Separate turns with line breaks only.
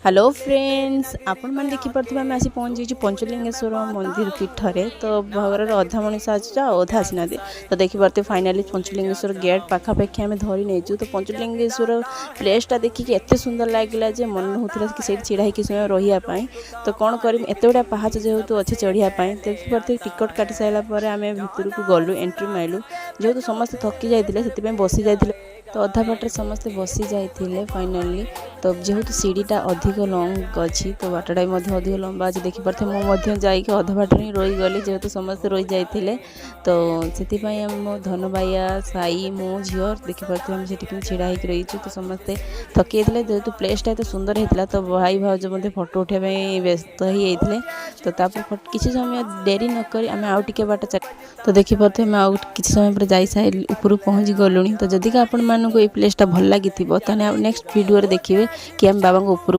hello friends आपण मैंने देखिपे आम आसी पहुँच जाइए पंचलिंगेश्वर मंदिर पीठरे तो भगर अधा मनीष आसा अधा आसी ना तो देखिपे फाइनाली पंचलिंगेश्वर गेट पाखापाखि आम धरी नहीं तो पंचलिंगेश्वर प्लेसटा देखिए एत सुंदर लगे मन होता कि सही छिड़ा होकर समय रही तो कौन कर एत गुड़ा पहाच जेहेतु अच्छे चढ़ापी देखिपे टिकट काटी सारापर आम भितर को गलु एंट्री माइलु जेहेतु समस्त थकी जाते बसी जाते तो अधा बाटे समस्ते बसी जाते फाइनाली तो जेहेतु सीढ़ीटा अधिक लंग अच्छी तो बाटटा भी अधिक लंबा अच्छी देखिपे मुझे जाकि अधा बाटर ही रहीगली जेहेतु समस्ते रही जाते तो से मो धन भाइया साई मो झील देखिपे आम से छिड़ा होकर रहीचु तो समस्ते थकी जाते जेहेतु प्लेसटा एत सुंदर होता तो भाई भाज मत फोटो उठाई व्यस्त ही तो किसी समय डेरी नक आम आउ टे बाट तो देखिपे आम आउ किसी समय पर जाई सारी ऊपर पहुँच गलुणी तो जदि आपण मानक ये प्लेसटा भल लगी नेक्स्ट वीडियो देखिए कि आम बाबा ऊपर